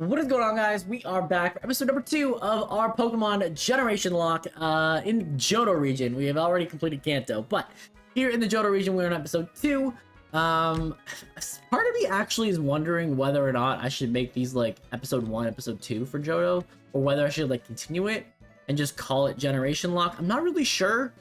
What is going on, guys? We are back for episode number 2 of our Pokemon Generation Lock in Johto region. We have already completed Kanto, but here in the Johto region, we're in episode 2. Part of me actually is wondering whether or not I should make these like episode 1, episode 2 for Johto, or whether I should like continue it and just call it Generation Lock. I'm not really sure.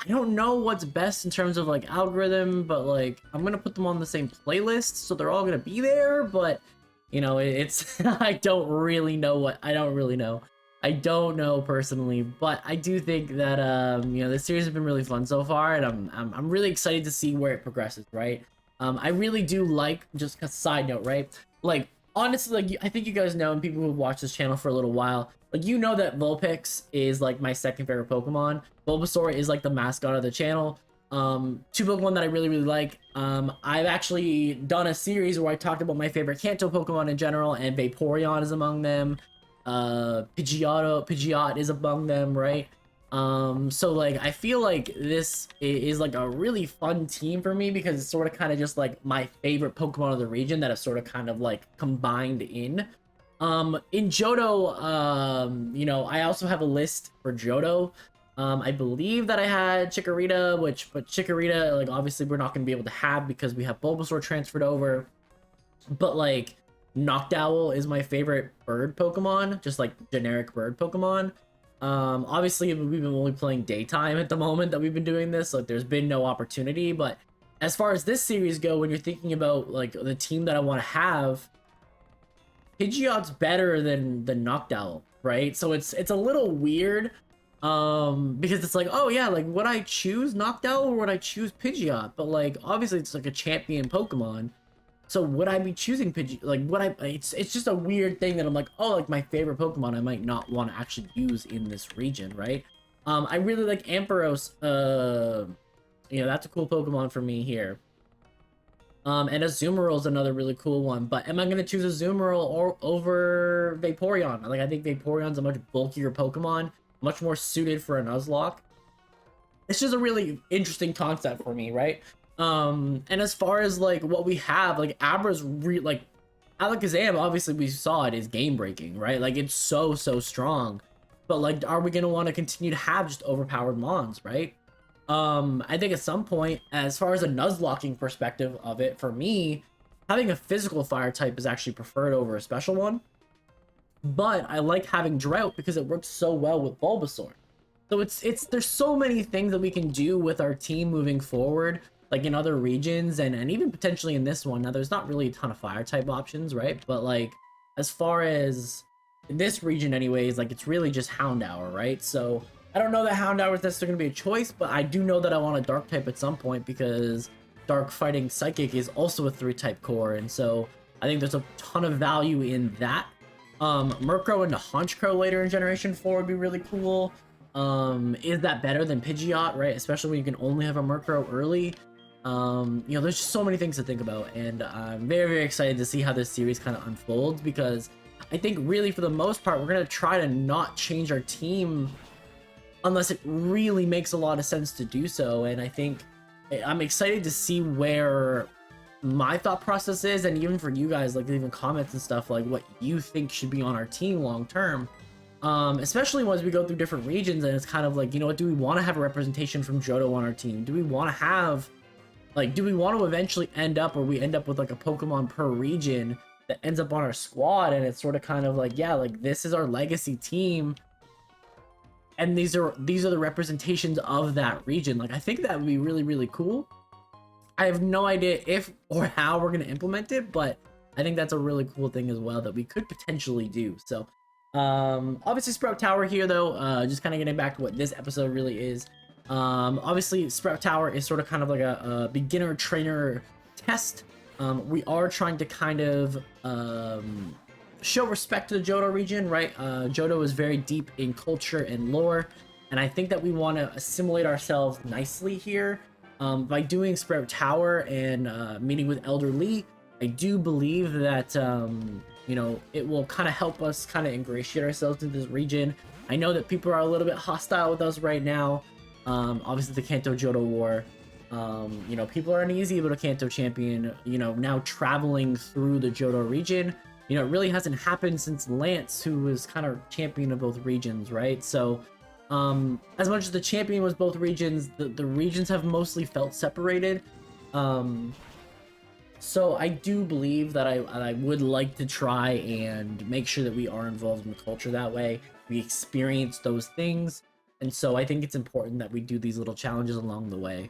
I don't know what's best in terms of like algorithm, but like I'm gonna put them on the same playlist, so they're all gonna be there, but you know, it's I don't really know. I don't know personally, but I do think that you know, this series has been really fun so far, and I'm really excited to see where it progresses, right? I really do like, just a side note, right? Like honestly, like I think you guys know, and people who've watched this channel for a little while, like you know that Vulpix is like my second favorite Pokemon. Bulbasaur is like the mascot of the channel. Two Pokemon that I really like. I've actually done a series where I talked about my favorite Kanto Pokemon in general, and Vaporeon is among them. Pidgeot is among them, right? So like I feel like this is like a really fun team for me, because it's sort of kind of just like my favorite Pokemon of the region that have sort of kind of like combined in. In Johto, you know, I also have a list for Johto. I believe that I had Chikorita, but Chikorita, like, obviously we're not going to be able to have because we have Bulbasaur transferred over. But, like, Noctowl is my favorite bird Pokemon, just, like, generic bird Pokemon. Obviously, we've been only playing daytime at the moment that we've been doing this. Like, there's been no opportunity. But as far as this series go, when you're thinking about, like, the team that I want to have, Pidgeot's better than Noctowl, right? So it's a little weird. Because it's like, oh yeah, like would I choose Noctowl or would I choose Pidgeot? But like obviously it's like a champion Pokemon, so would I be choosing Pidgeot? Like would I? It's just a weird thing that I'm like, oh, like my favorite Pokemon I might not want to actually use in this region, right? I really like Ampharos. You know, that's a cool Pokemon for me here. And Azumarill is another really cool one, but am I gonna choose Azumarill over Vaporeon? Like I think Vaporeon's a much bulkier Pokemon, much more suited for a Nuzlocke. It's just a really interesting concept for me, right? And as far as like what we have, like Abra's like Alakazam, obviously we saw it is game breaking, right? Like it's so strong, but like are we gonna want to continue to have just overpowered mons, right? I think at some point, as far as a Nuzlocking perspective of it, for me, having a physical fire type is actually preferred over a special one. But I like having Drought because it works so well with Bulbasaur. So there's so many things that we can do with our team moving forward, like in other regions and even potentially in this one. Now there's not really a ton of fire type options, right? But like as far as this region anyways, like it's really just Houndour, right? So I don't know that Houndour is necessarily gonna be a choice, but I do know that I want a dark type at some point because dark fighting psychic is also a 3-type core, and so I think there's a ton of value in that. Murkrow into Honchkrow later in Generation 4 would be really cool. Is that better than Pidgeot, right? Especially when you can only have a Murkrow early. You know, there's just so many things to think about, and I'm very excited to see how this series kind of unfolds, because I think really for the most part we're gonna try to not change our team unless it really makes a lot of sense to do so. And I think I'm excited to see where my thought process is, and even for you guys, like leaving comments and stuff, like what you think should be on our team long term, especially once we go through different regions. And it's kind of like, you know what, do we want to have a representation from Johto on our team? Do we want to have, like, do we want to eventually end up, or we end up with like a Pokemon per region that ends up on our squad, and it's sort of kind of like, yeah, like this is our legacy team, and these are the representations of that region. Like I think that would be really cool. I have no idea if or how we're going to implement it, but I think that's a really cool thing as well that we could potentially do. So, obviously Sprout Tower here though, just kind of getting back to what this episode really is. Obviously Sprout Tower is sort of kind of like a beginner trainer test. We are trying to kind of show respect to the Johto region, right? Johto is very deep in culture and lore, and I think that we want to assimilate ourselves nicely here. By doing Sprout Tower and meeting with Elder Lee, I do believe that you know, it will kind of help us kind of ingratiate ourselves into this region. I know that people are a little bit hostile with us right now. Obviously the Kanto Johto War. You know, people are uneasy about a Kanto champion, you know, now traveling through the Johto region. You know, it really hasn't happened since Lance, who was kind of champion of both regions, right? So, as much as the champion was both regions, the regions have mostly felt separated. So I do believe that I would like to try and make sure that we are involved in the culture that way. We experience those things. And so I think it's important that we do these little challenges along the way.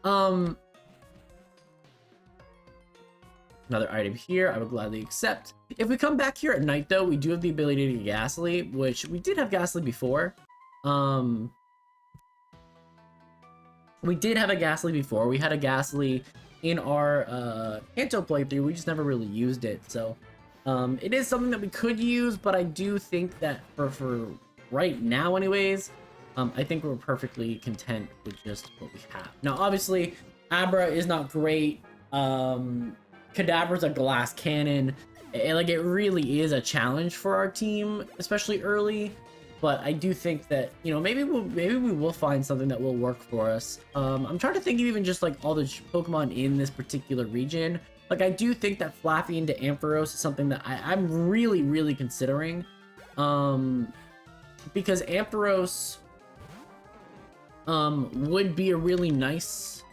Another item here, I would gladly accept. If we come back here at night, though, we do have the ability to get Ghastly, which we did have Ghastly before. We did have a Ghastly before. We had a Ghastly in our Kanto playthrough. We just never really used it. So it is something that we could use, but I do think that for right now anyways, I think we're perfectly content with just what we have. Now, obviously, Abra is not great. Kadabra's a glass cannon. And, like, it really is a challenge for our team, especially early. But I do think that, you know, maybe we will find something that will work for us. I'm trying to think of even just like all the Pokemon in this particular region. Like, I do think that Flaffy into Ampharos is something that I'm really considering. Because Ampharos would be a really nice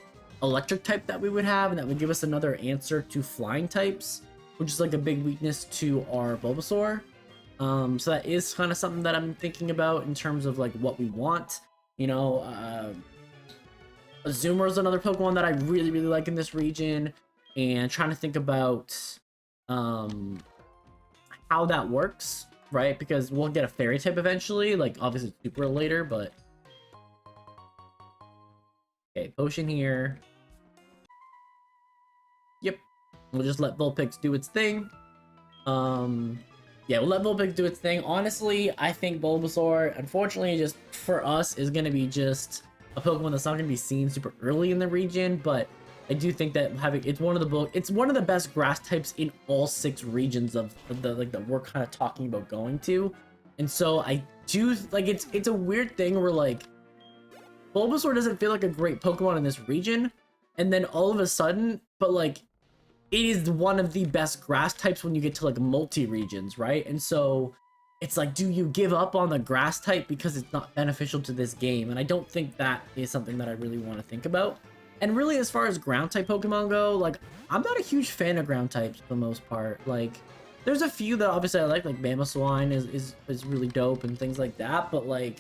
electric type that we would have, and that would give us another answer to flying types, which is like a big weakness to our Bulbasaur. So that is kind of something that I'm thinking about in terms of like what we want. You know, Azumarill is another Pokemon that I really like in this region, and trying to think about how that works, right? Because we'll get a fairy type eventually, like obviously super later, but okay, potion here. Yep, we'll just let Vulpix do its thing. Yeah, we'll let Vulpix do its thing. Honestly, I think Bulbasaur, unfortunately, just for us, is going to be just a Pokemon that's not going to be seen super early in the region, but I do think that it's one of the best grass types in all 6 regions of the like that we're kind of talking about going to. And so I do like it's a weird thing where like Bulbasaur doesn't feel like a great Pokemon in this region, and then all of a sudden, but like it is one of the best grass types when you get to like multi-regions, right? And so it's like, do you give up on the grass type because it's not beneficial to this game? And I don't think that is something that I really want to think about. And really, as far as ground type Pokemon go, like I'm not a huge fan of ground types for the most part. Like there's a few that obviously I like Mamoswine is really dope and things like that, but like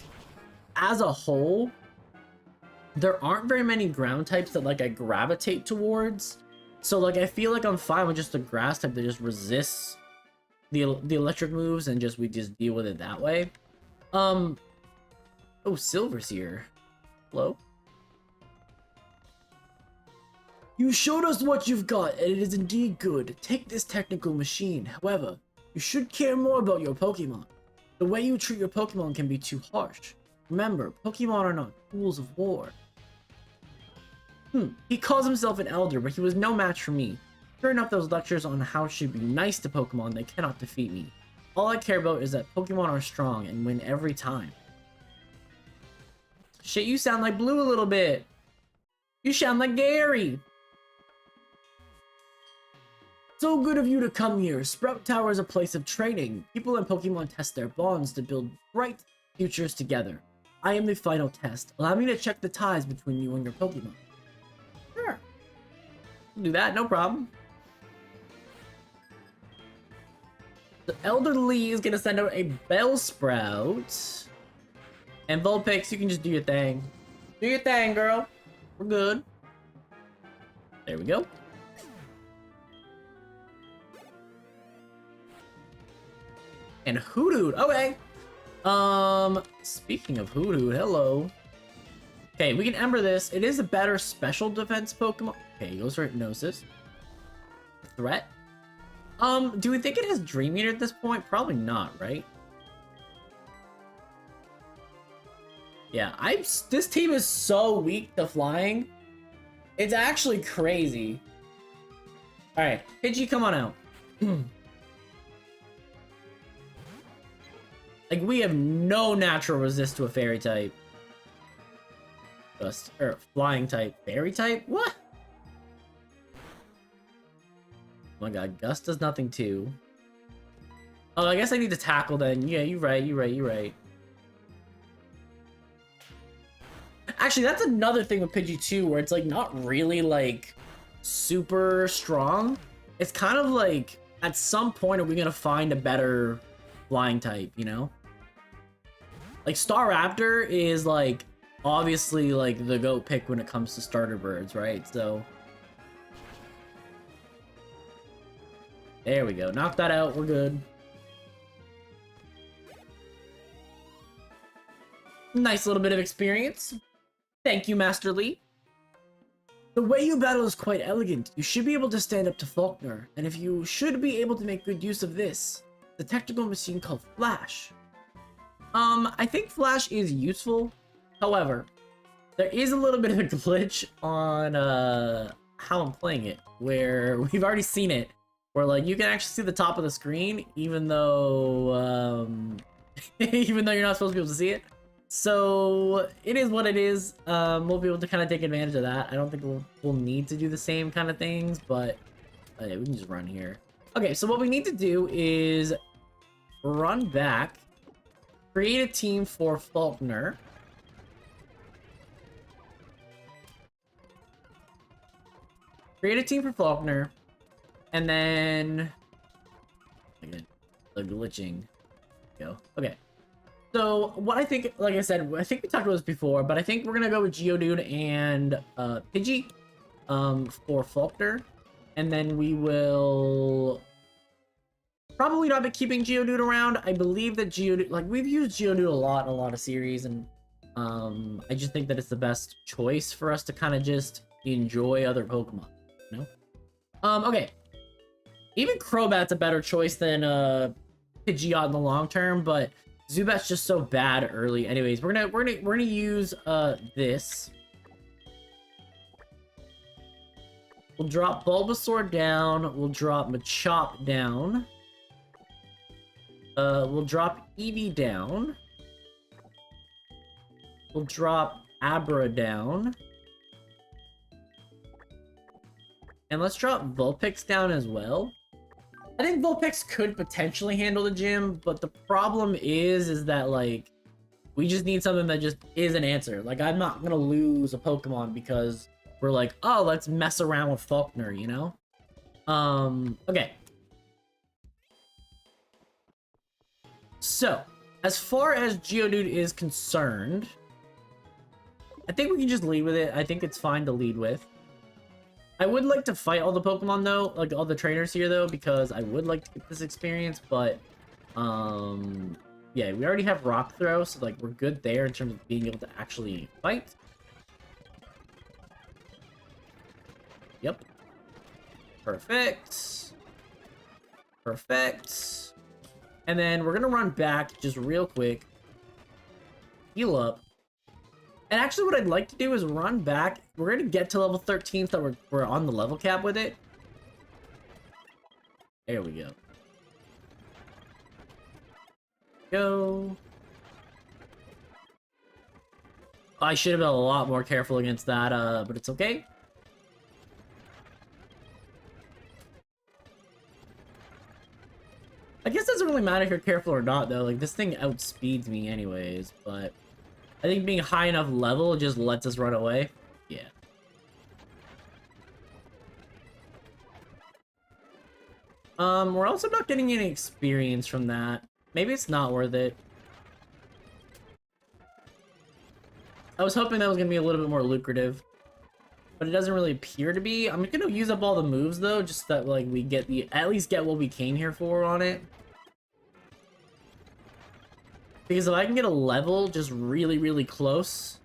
as a whole, there aren't very many ground types that like I gravitate towards. So like I feel like I'm fine with just the grass type that just resists the electric moves, and we just deal with it that way. Oh, Silver's here. Hello? You showed us what you've got, and it is indeed good. Take this technical machine. However, you should care more about your Pokemon. The way you treat your Pokemon can be too harsh. Remember, Pokemon are not tools of war. He calls himself an elder, but he was no match for me. Sure enough, those lectures on how to be nice to Pokemon, they cannot defeat me. All I care about is that Pokemon are strong and win every time. Shit, you sound like Blue a little bit. You sound like Gary. So good of you to come here. Sprout Tower is a place of training. People and Pokemon test their bonds to build bright futures together. I am the final test. Allow me to check the ties between you and your Pokemon. Sure. Do that, no problem. The Elder Lee is gonna send out a Bellsprout. And Vulpix, you can just do your thing. Do your thing, girl. We're good. There we go. And Hoodoo. Okay. Speaking of Hoodoo, hello. Okay, we can Ember this. It is a better special defense Pokemon. Okay, goes for Hypnosis. Threat. Do we think it has Dream Eater at this point? Probably not, right? Yeah, this team is so weak to flying. It's actually crazy. Alright, Pidgey, come on out. Like, we have no natural resist to a fairy type. Or flying type. Fairy type? What? Oh my god, Gust does nothing too. Oh, I guess I need to tackle then. Yeah, you're right. Actually, that's another thing with Pidgey too, where it's like not really like super strong. It's kind of like at some point are we gonna find a better flying type, you know? Like Staraptor is like obviously like the GOAT pick when it comes to starter birds, right? So there we go. Knock that out. We're good. Nice little bit of experience. Thank you, Master Lee. The way you battle is quite elegant. You should be able to stand up to Falkner, and if you should be able to make good use of this, the technical machine called Flash. I think Flash is useful. However, there is a little bit of a glitch on how I'm playing it, where we've already seen it, where like you can actually see the top of the screen, even though even though you're not supposed to be able to see it. So it is what it is. We'll be able to kind of take advantage of that. I don't think we'll need to do the same kind of things, but yeah, we can just run here. Okay, so what we need to do is run back, create a team for Falkner. Create a team for Falkner, and then again, the glitching. Go. Okay. So what I think, like I said, I think we talked about this before, but I think we're gonna go with Geodude and Pidgey for Falkner, and then we will probably not be keeping Geodude around. I believe that Geodude, like we've used Geodude a lot in a lot of series, and I just think that it's the best choice for us to kind of just enjoy other Pokemon, you know? Okay. Even Crobat's a better choice than Pidgeot in the long term, but Zubat's just so bad early. Anyways, we're gonna use this. We'll drop Bulbasaur down. We'll drop Machop down. We'll drop Eevee down. We'll drop Abra down. And let's drop Vulpix down as well. I think Vulpix could potentially handle the gym, but the problem is that, like, we just need something that just is an answer. Like, I'm not gonna lose a Pokemon because we're like, oh, let's mess around with Falkner, you know? Okay. So, as far as Geodude is concerned, I think we can just lead with it. I think it's fine to lead with. I would like to fight all the Pokemon though, like all the trainers here though, because I would like to get this experience, but yeah, we already have Rock Throw, so like we're good there in terms of being able to actually fight. Yep. Perfect. Perfect. And then we're gonna run back just real quick, heal up. And actually what I'd like to do is run back. We're going to get to level 13 so that we're on the level cap with it. There we go. Go. I should have been a lot more careful against that, but it's okay. I guess it doesn't really matter if you're careful or not, though. Like, this thing outspeeds me anyways, but I think being high enough level just lets us run away. Yeah. We're also not getting any experience from that. Maybe it's not worth it. I was hoping that was gonna be a little bit more lucrative, but it doesn't really appear to be. I'm gonna use up all the moves though, just that like we get at least get what we came here for on it. Because if I can get a level just really, really close.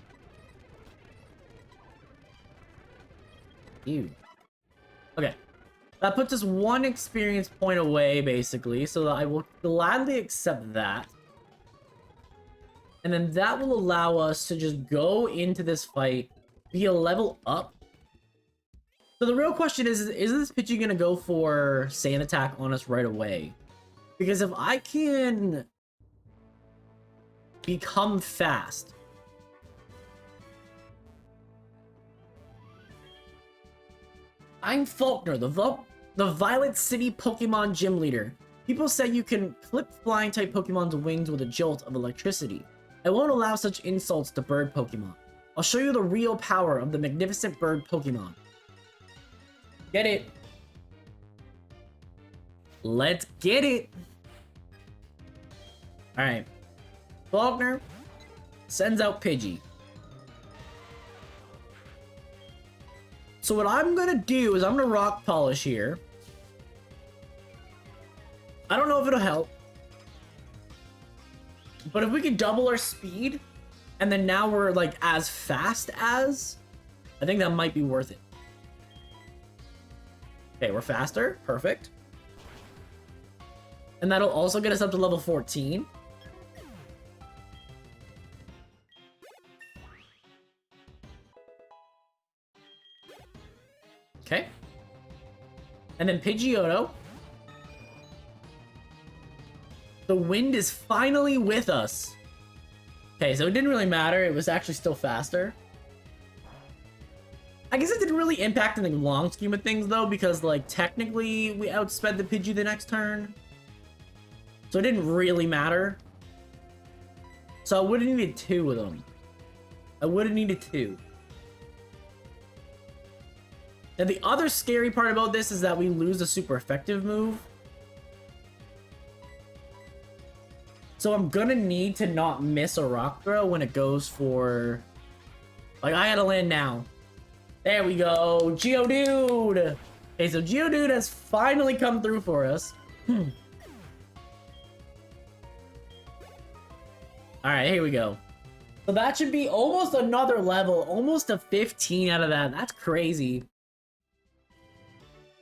Ew. Okay. That puts us one experience point away, basically. So I will gladly accept that. And then that will allow us to just go into this fight, be a level up. So the real question is this Pidgey going to go for Sand Attack on us right away? Because if I can become fast. I'm Falkner, the Violet City Pokemon Gym Leader. People say you can clip flying type Pokemon's wings with a jolt of electricity. I won't allow such insults to bird Pokemon. I'll show you the real power of the magnificent bird Pokemon. Get it? Let's get it! Alright. Falkner sends out Pidgey. So what I'm gonna do is I'm gonna Rock Polish here. I don't know if it'll help. But if we could double our speed, and then now we're like as fast as, I think that might be worth it. Okay, we're faster. Perfect. And that'll also get us up to level 14. Okay. And then Pidgeotto. The wind is finally with us. Okay, so it didn't really matter. It was actually still faster. I guess it didn't really impact in the long scheme of things, though, because, like, technically we outsped the Pidgey the next turn. So it didn't really matter. So I would have needed 2 of them. I would have needed 2. Now, the other scary part about this is that we lose a super effective move. So I'm gonna need to not miss a rock throw when it goes for... Like, I gotta land now. There we go. Geodude! Okay, so Geodude has finally come through for us. Alright, here we go. So that should be almost another level. Almost a 15 out of that. That's crazy.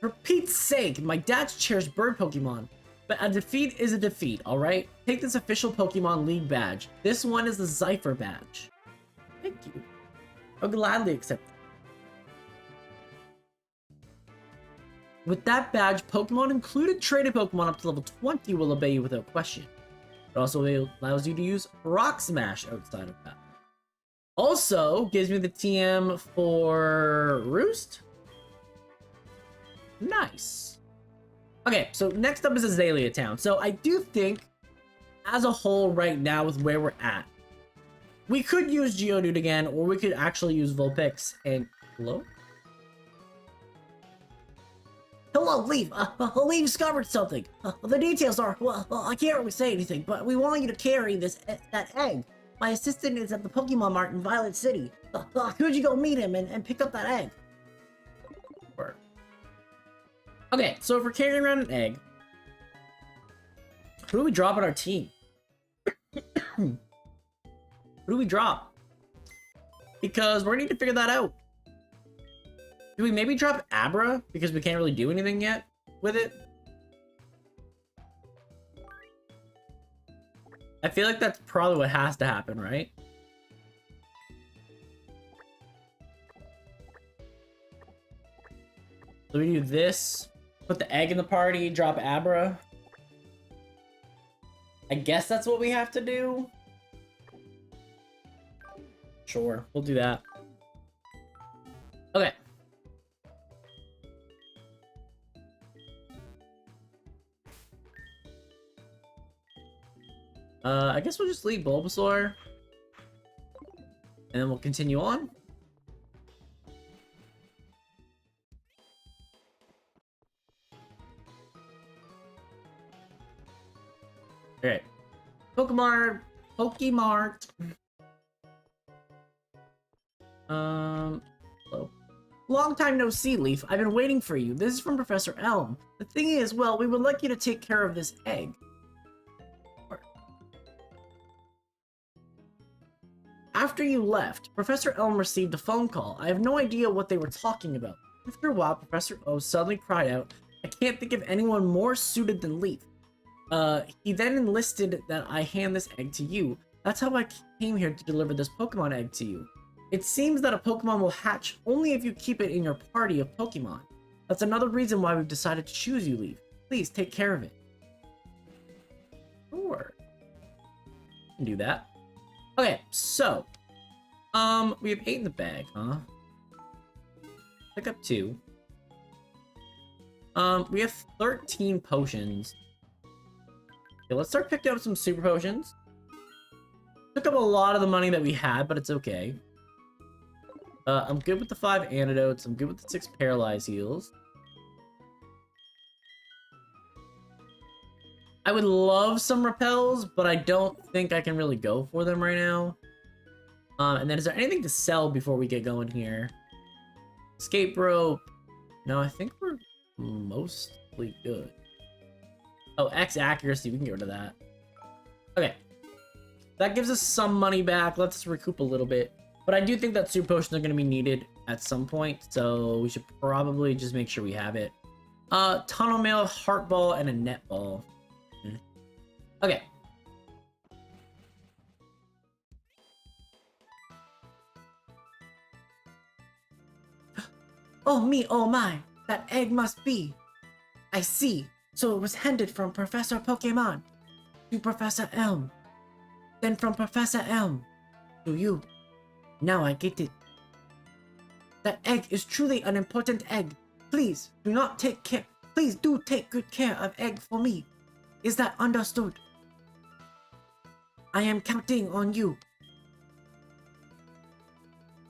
For Pete's sake, my dad's cherished bird Pokemon. But a defeat is a defeat, alright? Take this official Pokemon League badge. This one is the Zypher badge. Thank you. I'll gladly accept it. With that badge, Pokemon, included traded Pokemon up to level 20, will obey you without question. It also allows you to use Rock Smash outside of that. Also, gives me the TM for Roost. Nice. Okay, so next up is Azalea Town. So I do think, as a whole right now with where we're at, we could use Geodude again, or we could actually use Vulpix and... Hello? Hello, Leaf. Leaf discovered something. The details are, well, I can't really say anything, but we want you to carry that egg. My assistant is at the Pokemon Mart in Violet City. Could you go meet him and pick up that egg? Okay, so if we're carrying around an egg, who do we drop on our team? Who do we drop? Because we're gonna need to figure that out. Do we maybe drop Abra? Because we can't really do anything yet with it? I feel like that's probably what has to happen, right? So we do this. Put the egg in the party, drop Abra. I guess that's what we have to do. Sure, we'll do that. Okay. I guess we'll just leave Bulbasaur. And then we'll continue on. Okay. Pokemart. Hello. Long time no see, Leaf. I've been waiting for you. This is from Professor Elm. The thing is, well, we would like you to take care of this egg. After you left, Professor Elm received a phone call. I have no idea what they were talking about. After a while, Professor O suddenly cried out, I can't think of anyone more suited than Leaf. He then enlisted that I hand this egg to you. That's how I came here to deliver this Pokemon egg to you. It seems that a Pokemon will hatch only if you keep it in your party of Pokemon. That's another reason why we've decided to choose you, Leaf. Please take care of it. Sure. Can do that. Okay, so we have 8 in the bag, huh? Pick up 2. We have 13 potions. Okay, let's start picking up some super potions. Took up a lot of the money that we had, but it's okay. I'm good with the 5 antidotes. I'm good with the 6 paralyze heals. I would love some repels, but I don't think I can really go for them right now. And then is there anything to sell before we get going here? Escape rope. No, I think we're mostly good. Oh, X accuracy. We can get rid of that. Okay. That gives us some money back. Let's us recoup a little bit. But I do think that super potions are going to be needed at some point. So we should probably just make sure we have it. Tunnel mail, heart ball, and a net ball. Okay. Oh me, oh my. That egg must be. I see. So it was handed from Professor Pokemon to Professor Elm. Then from Professor Elm to you. Now I get it. That egg is truly an important egg. Please do not take care. Please do take good care of egg for me. Is that understood? I am counting on you.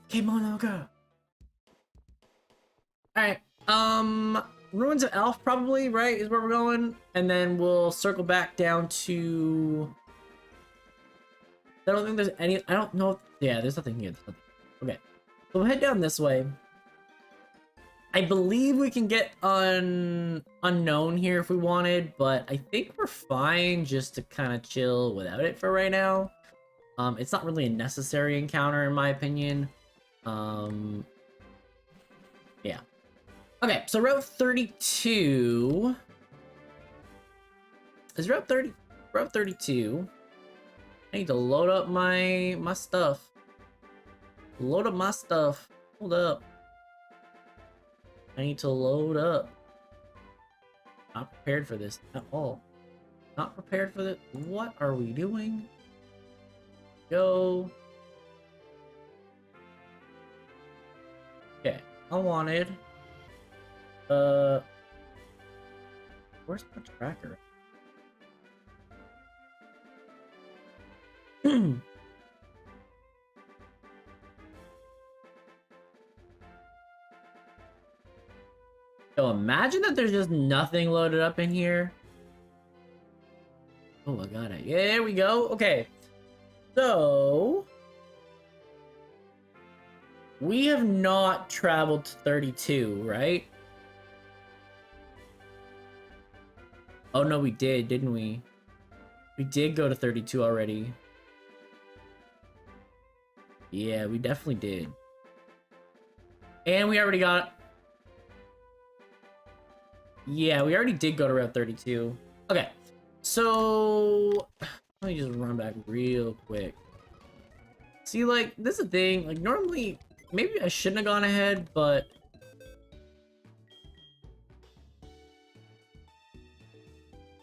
Kemono girl. Alright, Ruins of Elf probably, right, is where we're going. And then we'll circle back down to... I don't think there's any... I don't know... Yeah, there's nothing here. There's nothing. Okay, so we'll head down this way. I believe we can get unknown here if we wanted, but I think we're fine just to kind of chill without it for right now. It's not really a necessary encounter in my opinion. Yeah. Okay, so Route 32 is Route 32. I need to load up my stuff. Load up my stuff. Hold up. I need to load up. Not prepared for this at all. Not prepared for this. What are we doing? Go. Okay, I wanted. Where's my tracker? So imagine that there's just nothing loaded up in here. Oh, I got it. Yeah, there we go. Okay. So we have not traveled to 32, right? Oh no, we did, didn't we? We did go to 32 already. Yeah, we definitely did. And we already got... Yeah, we already did go to Route 32. Okay, so... Let me just run back real quick. See, like, this is the thing. Like, normally, maybe I shouldn't have gone ahead, but...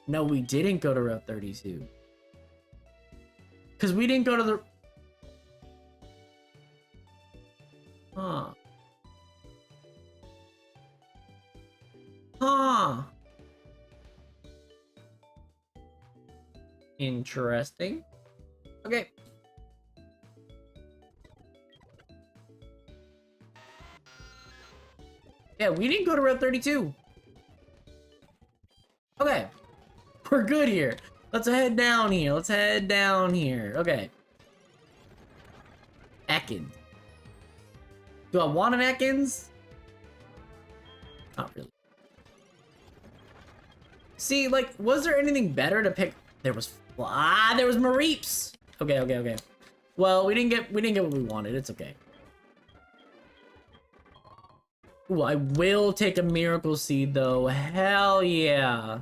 No, we didn't go to Route 32. Because we didn't go to the... Huh. Huh. Interesting. Okay. Yeah, we didn't go to Route 32. Okay. We're good here. Let's head down here. Let's head down here. Okay. Ekans. Do I want an Ekans? Not really. See, like, was there anything better to pick? There was Mareeps. Okay. Well, we didn't get what we wanted. It's okay. Ooh, I will take a miracle seed though. Hell yeah.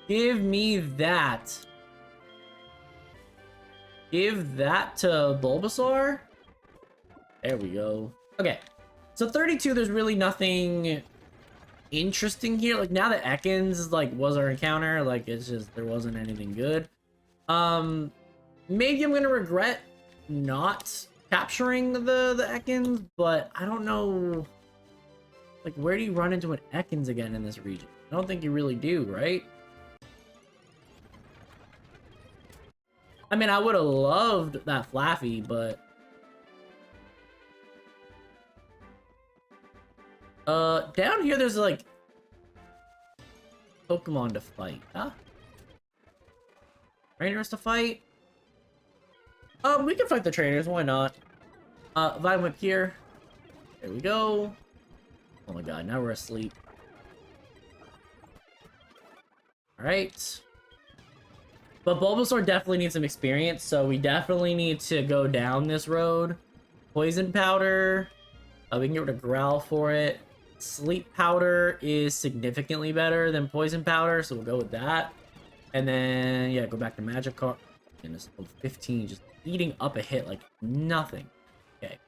Give me that. Give that to Bulbasaur. There we go. Okay. So 32, there's really nothing interesting here. Like, now that Ekans is like was our encounter, like it's just there wasn't anything good. Maybe I'm gonna regret not capturing the Ekans, but I don't know. Like, where do you run into an Ekans again in this region? I don't think you really do, right? I mean, I would have loved that Flaffy, but... down here there's, like... Pokemon to fight, huh? Trainers to fight? We can fight the trainers, why not? Vine Whip here. There we go. Oh my god, now we're asleep. Alright. But Bulbasaur definitely needs some experience, so we definitely need to go down this road. Poison Powder. We can get rid of Growl for it. Sleep Powder is significantly better than Poison Powder, so we'll go with that. And then, yeah, go back to Magikarp. And it's 15, just eating up a hit like nothing. Okay.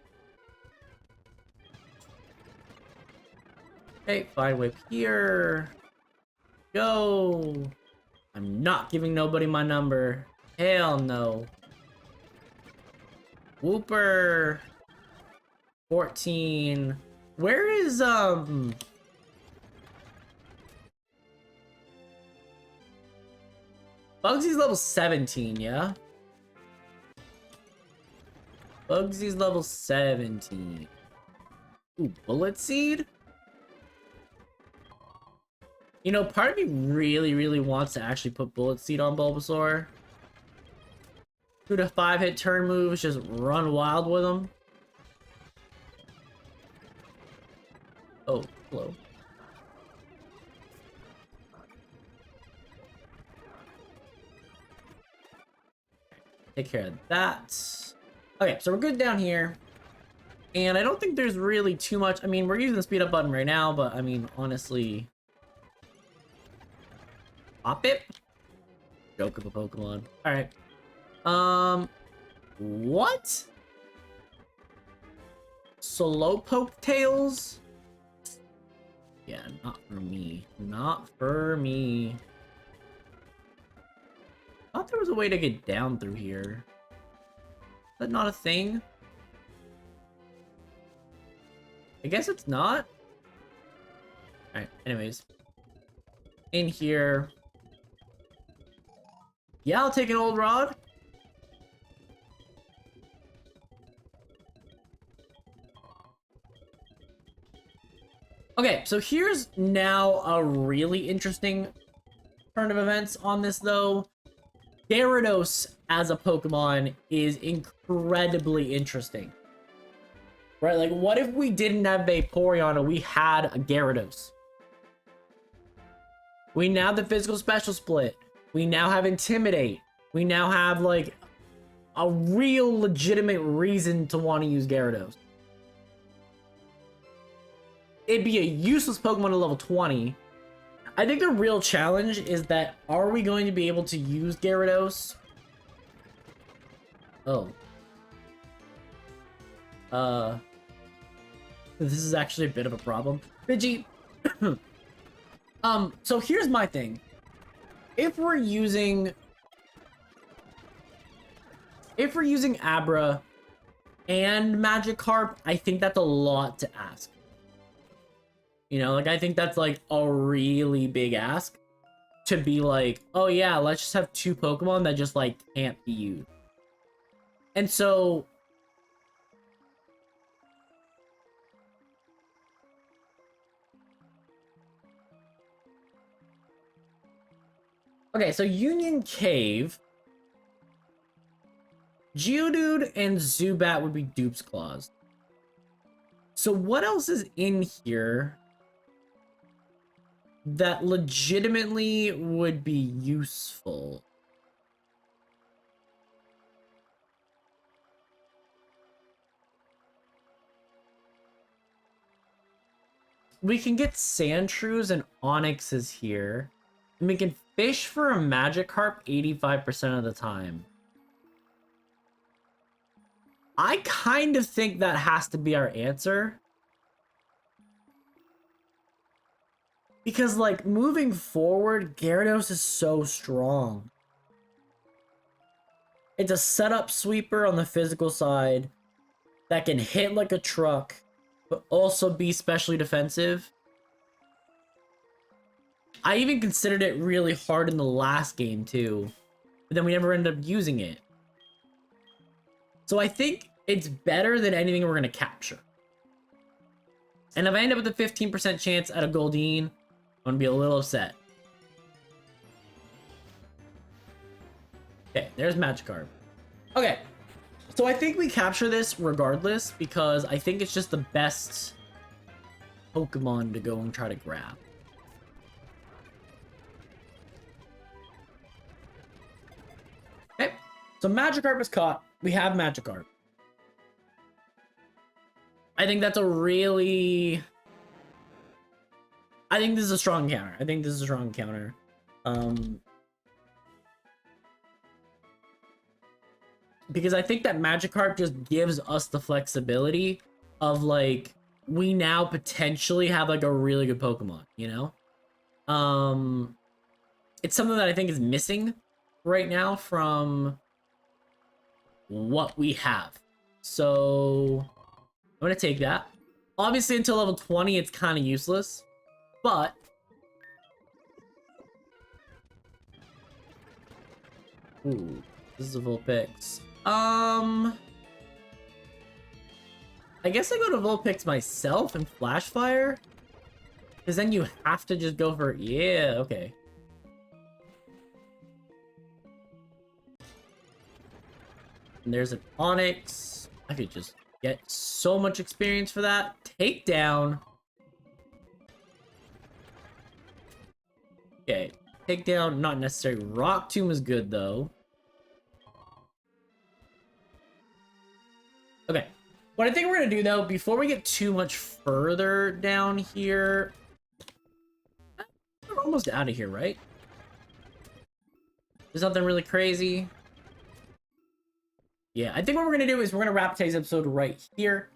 Okay, Vine Whip here. Go! I'm not giving nobody my number. Hell no. Wooper. 14. Where is, Bugsy's level 17, yeah? Bugsy's level 17. Ooh, Bullet Seed? You know, part of me really wants to actually put Bullet Seed on Bulbasaur. 2 to 5 hit turn moves, just run wild with them. Oh, hello. Take care of that. Okay, so we're good down here. And I don't think there's really too much. I mean, we're using the speed up button right now, but I mean, honestly... Pop it? Joke of a Pokemon. Alright. What? Slowpoke Tails? Yeah, not for me. Not for me. I thought there was a way to get down through here. Is that not a thing? I guess it's not. Alright, anyways. In here. Yeah, I'll take an old rod. Okay, so here's now a really interesting turn of events on this, though. Gyarados as a Pokemon is incredibly interesting. Right, like, what if we didn't have Vaporeon and we had a Gyarados? We now have the physical special split. We now have Intimidate. We now have, like, a real legitimate reason to want to use Gyarados. It'd be a useless Pokemon at level 20. I think the real challenge is that, are we going to be able to use Gyarados? Oh. This is actually a bit of a problem. Pidgey. So here's my thing. If we're using Abra and Magikarp, I think that's a lot to ask. You know, like, I think that's, like, a really big ask to be like, oh yeah, let's just have 2 Pokemon that just, like, can't be used. And so... Okay, so Union Cave... Geodude and Zubat would be Dupe's Claws. So what else is in here that legitimately would be useful? We can get Sandshrews and Onyxes here. And we can fish for a Magikarp 85% of the time. I kind of think that has to be our answer. Because, like, moving forward, Gyarados is so strong. It's a setup sweeper on the physical side that can hit like a truck, but also be specially defensive. I even considered it really hard in the last game, too. But then we never ended up using it. So I think it's better than anything we're going to capture. And if I end up with a 15% chance at a Goldeen, I'm going to be a little upset. Okay, there's Magikarp. Okay, so I think we capture this regardless because I think it's just the best Pokemon to go and try to grab. Okay, so Magikarp is caught. We have Magikarp. I think that's a really... I think this is a strong counter. I think this is a strong counter. Because I think that Magikarp just gives us the flexibility of, like, we now potentially have, like, a really good Pokemon, you know? It's something that I think is missing right now from what we have. So I'm going to take that. Obviously, until level 20, it's kind of useless. But ooh, this is a Vulpix. I guess I go to Vulpix myself and Flash Fire, because then you have to just go for, yeah, okay. And there's an Onix. I could just get so much experience for that. Takedown. Okay, takedown, not necessary. Rock Tomb is good though. Okay, what I think we're gonna do though, before we get too much further down here, we're almost out of here, right? There's nothing really crazy. Yeah, I think what we're gonna do is we're gonna wrap today's episode right here.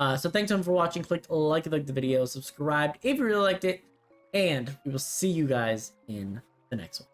So thanks everyone for watching. Click like if you liked the video, subscribe if you really liked it, and we will see you guys in the next one.